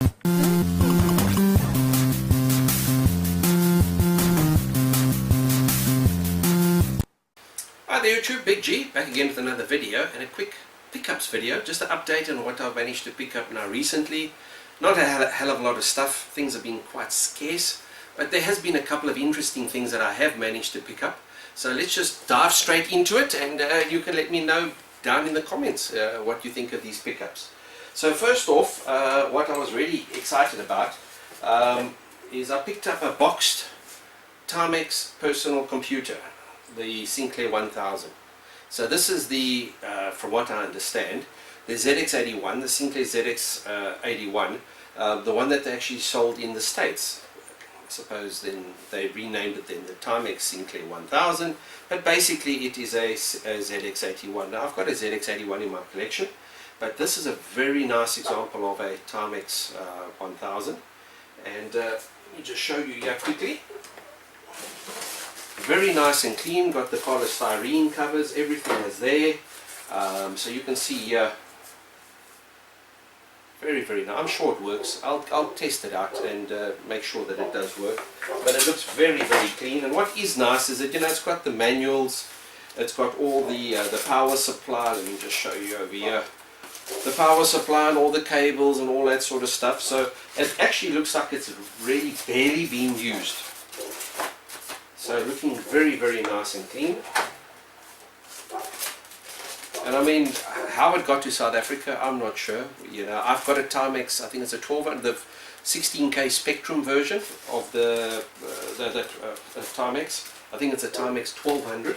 Hi there YouTube, Big G, back again with another video, and a quick pickups video, just an update on what I've managed to pick up now recently. Not a hell of a lot of stuff, things have been quite scarce, but there has been a couple of interesting things that I have managed to pick up. So let's just dive straight into it, and you can let me know down in the comments what you think of these pickups. So first off, what I was really excited about is I picked up a boxed Timex personal computer, the Sinclair 1000. So this is the, from what I understand, the ZX81, the Sinclair ZX81, the one that they actually sold in the States. I suppose then they renamed it then the Timex Sinclair 1000, but basically it is a ZX81. Now I've got a ZX81 in my collection, but this is a very nice example of a Timex 1000, and let me just show you here quickly. Very nice and clean, got the polystyrene covers, everything is there. So you can see here, very nice. I'm sure it works. I'll test it out and make sure that it does work. But it looks very clean. And what is nice is that, you know, it's got the manuals, it's got all the power supply. Let me just show you over here. The power supply and all the cables and all that sort of stuff. So it actually looks like it's really barely being used. So looking very nice and clean. And I mean, how it got to South Africa, I'm not sure. You know, I've got a Timex, I think it's a 1200, the 16K Spectrum version of the Timex. I think it's a Timex 1200.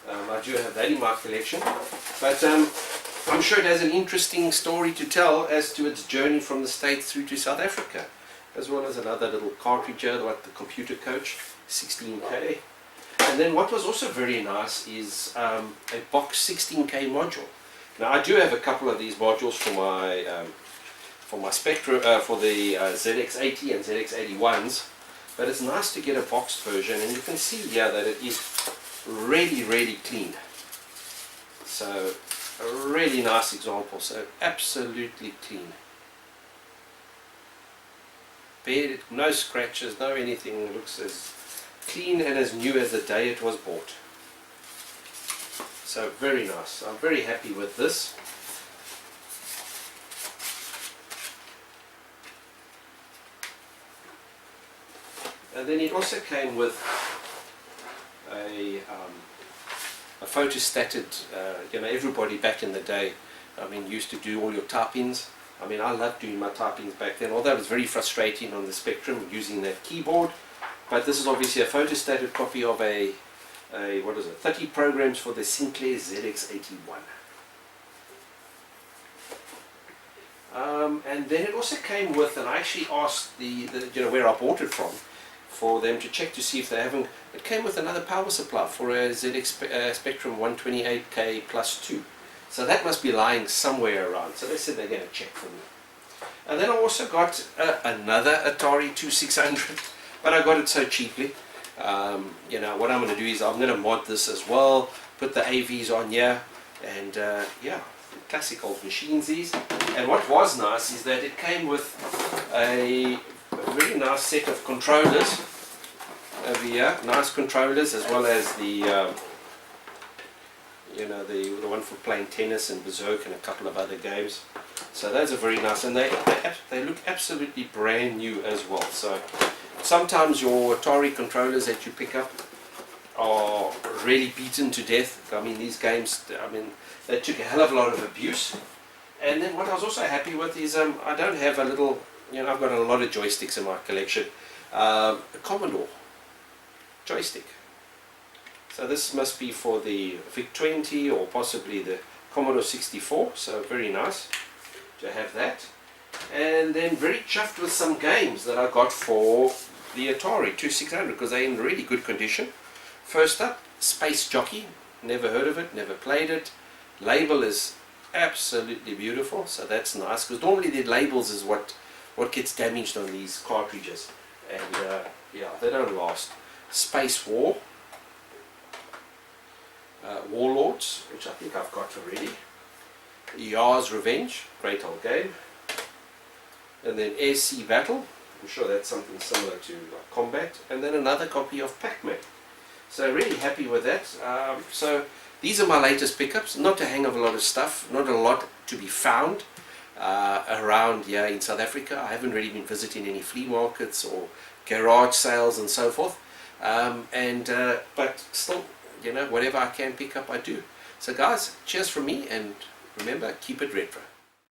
I do have that in my collection. But I'm sure it has an interesting story to tell as to its journey from the States through to South Africa. As well as another little cartridge here, like the computer coach, 16K. And then what was also very nice is a box 16K module. Now I do have a couple of these modules for my Spectrum, for the ZX80 and ZX81s, but it's nice to get a boxed version, and you can see here that it is really clean. So a really nice example, so absolutely clean. No scratches, no anything. It looks as clean and as new as the day it was bought. So very nice. I'm very happy with this. And then it also came with a photostated, you know, everybody back in the day, I mean, used to do all your type-ins. I mean, I loved doing my typings back then, although it was very frustrating on the Spectrum using that keyboard. But this is obviously a photostated copy of a what is it, 30 programs for the Sinclair ZX81. And then it also came with, and I actually asked the you know, where I bought it from, for them to check to see if they haven't, it came with another power supply for a ZX Spectrum 128K plus 2. So that must be lying somewhere around. So they said they're going to check for me. And then I also got another Atari 2600, but I got it so cheaply. You know, what I'm going to do is I'm going to mod this as well, put the AVs on here, and yeah, classic old machines these. And what was nice is that it came with a very nice set of controllers over here, nice controllers, as well as the you know, the one for playing tennis and Berserk and a couple of other games. So those are very nice, and they look absolutely brand new as well. So sometimes your Atari controllers that you pick up are really beaten to death. I mean, these games, I mean, they took a hell of a lot of abuse. And then what I was also happy with is I don't have a little, you know, I've got a lot of joysticks in my collection. A Commodore joystick. So this must be for the VIC-20 or possibly the Commodore 64, so very nice to have that. And then very chuffed with some games that I got for the Atari 2600, because they're in really good condition. First up, Space Jockey, never heard of it, never played it. Label is absolutely beautiful, so that's nice, because normally the labels is what gets damaged on these cartridges, and yeah, they don't last. Space War, Warlords, which I think I've got already. Yar's Revenge, great old game. and then Air Sea Battle. I'm sure that's something similar to like Combat, and then another copy of Pac-Man. So really happy with that. So these are my latest pickups. Not a hang of a lot of stuff, not a lot to be found around here in South Africa. I haven't really been visiting any flea markets or garage sales and so forth. But still, you know, whatever I can pick up, I do. So guys, cheers from me, and remember, keep it retro.